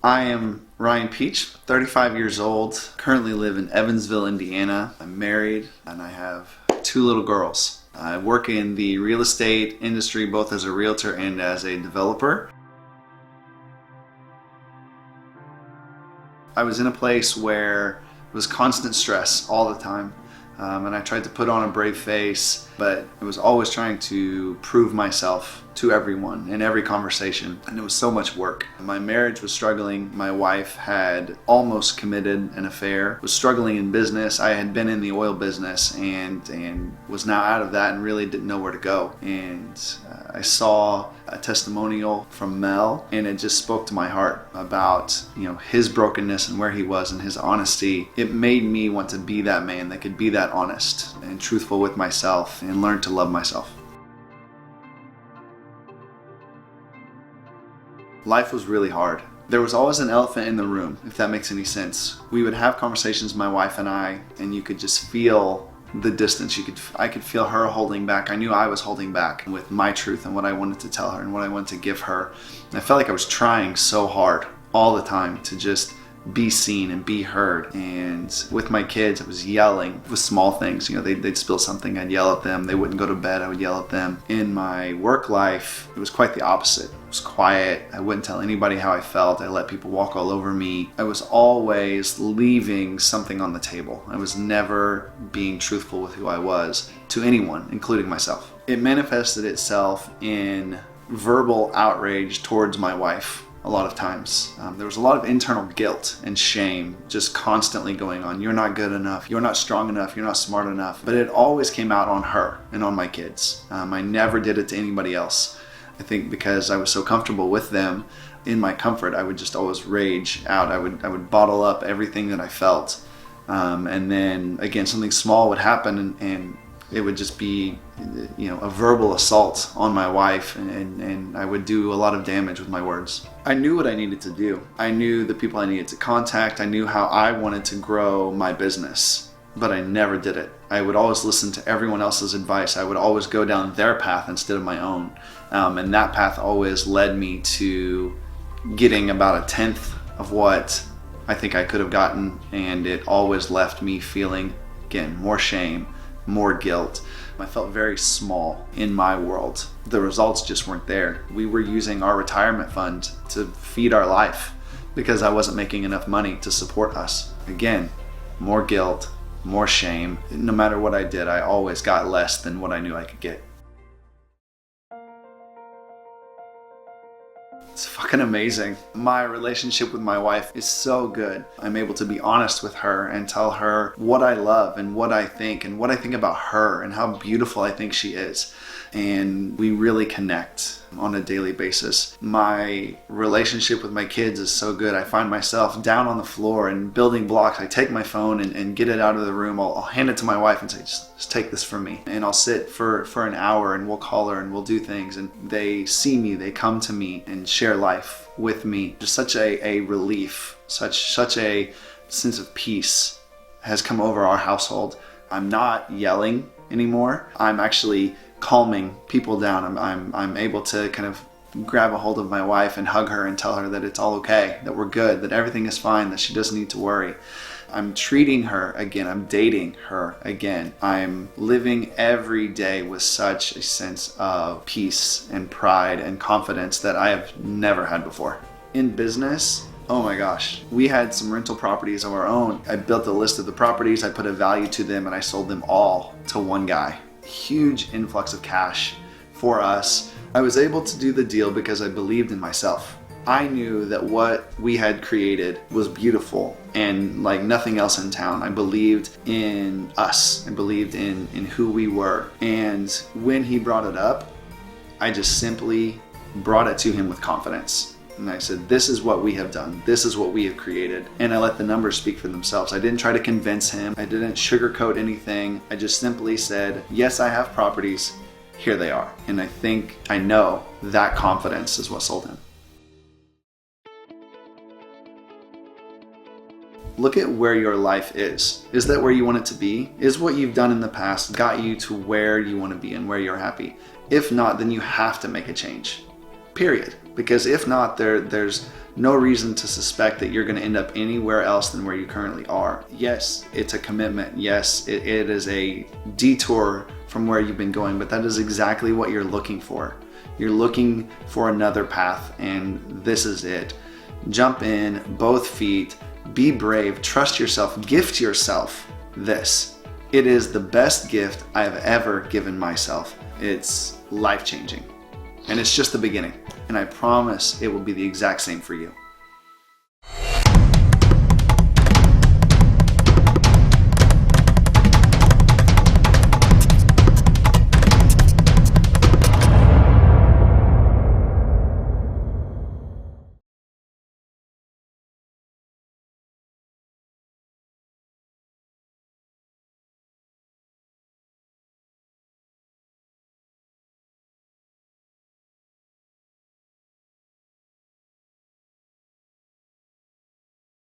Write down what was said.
I am Ryan Peach, 35 years old, currently live in Evansville, Indiana. I'm married and I have 2 little girls. I work in the real estate industry both as a realtor and as a developer. I was in a place where it was constant stress all the time. And I tried to put on a brave face, but I was always trying to prove myself to everyone in every conversation, and it was so much work. My marriage was struggling. My wife had almost committed an affair, was struggling in business. I had been in the oil business and was now out of that and really didn't know where to go. And I saw a testimonial from Mel, and it just spoke to my heart about, his brokenness and where he was and his honesty. It made me want to be that man that could be that honest and truthful with myself and learn to love myself. Life was really hard. There was always an elephant in the room, if that makes any sense. We would have conversations, my wife and I, and you could just feel the distance. I could feel her holding back. I knew I was holding back with my truth and what I wanted to tell her and what I wanted to give her. And I felt like I was trying so hard all the time to just be seen and be heard. And with my kids, I was yelling with small things. They'd spill something, I'd yell at them. They wouldn't go to bed, I would yell at them. In my work life, it was quite the opposite. It was quiet. I wouldn't tell anybody how I felt. I let people walk all over me. I was always leaving something on the table. I was never being truthful with who I was to anyone, including myself. It manifested itself in verbal outrage towards my wife. A lot of times. There was a lot of internal guilt and shame just constantly going on. You're not good enough. You're not strong enough. You're not smart enough. But it always came out on her and on my kids. I never did it to anybody else. I think because I was so comfortable with them, in my comfort, I would just always rage out. I would bottle up everything that I felt. And then again, something small would happen and it would just be, a verbal assault on my wife, and I would do a lot of damage with my words. I knew what I needed to do. I knew the people I needed to contact. I knew how I wanted to grow my business, but I never did it. I would always listen to everyone else's advice. I would always go down their path instead of my own. And that path always led me to getting about 1/10 of what I think I could have gotten, and it always left me feeling, again, more shame, more guilt. I felt very small in my world. The results just weren't there. We were using our retirement fund to feed our life because I wasn't making enough money to support us. Again, more guilt, more shame. No matter what I did, I always got less than what I knew I could get. It's fucking amazing. My relationship with my wife is so good. I'm able to be honest with her and tell her what I love and what I think about her and how beautiful I think she is. And we really connect on a daily basis. My relationship with my kids is so good. I find myself down on the floor and building blocks. I take my phone and get it out of the room. I'll hand it to my wife and say, just take this from me. And I'll sit for an hour and we'll call her and we'll do things. And they see me, they come to me and share life with me. Just such a relief, such a sense of peace has come over our household. I'm not yelling anymore. I'm actually calming people down. I'm able to kind of grab a hold of my wife and hug her and tell her that it's all okay, that we're good, that everything is fine, that she doesn't need to worry. I'm treating her again. I'm dating her again. I'm living every day with such a sense of peace and pride and confidence that I have never had before. In business, oh my gosh, we had some rental properties of our own. I built a list of the properties, I put a value to them, and I sold them all to one guy. Huge influx of cash for us. I was able to do the deal because I believed in myself. I knew that what we had created was beautiful and like nothing else in town. I believed in us. I believed in who we were. And when he brought it up, I just simply brought it to him with confidence. And I said, this is what we have done. This is what we have created. And I let the numbers speak for themselves. I didn't try to convince him. I didn't sugarcoat anything. I just simply said, yes, I have properties. Here they are. And I know that confidence is what sold him. Look at where your life is. Is that where you want it to be? Is what you've done in the past got you to where you want to be and where you're happy? If not, then you have to make a change. Period. Because if not, there's no reason to suspect that you're going to end up anywhere else than where you currently are. Yes, it's a commitment. Yes, it is a detour from where you've been going, but that is exactly what you're looking for. You're looking for another path, and this is it. Jump in, both feet, be brave, trust yourself, gift yourself this. It is the best gift I have ever given myself. It's life-changing, and it's just the beginning, and I promise it will be the exact same for you.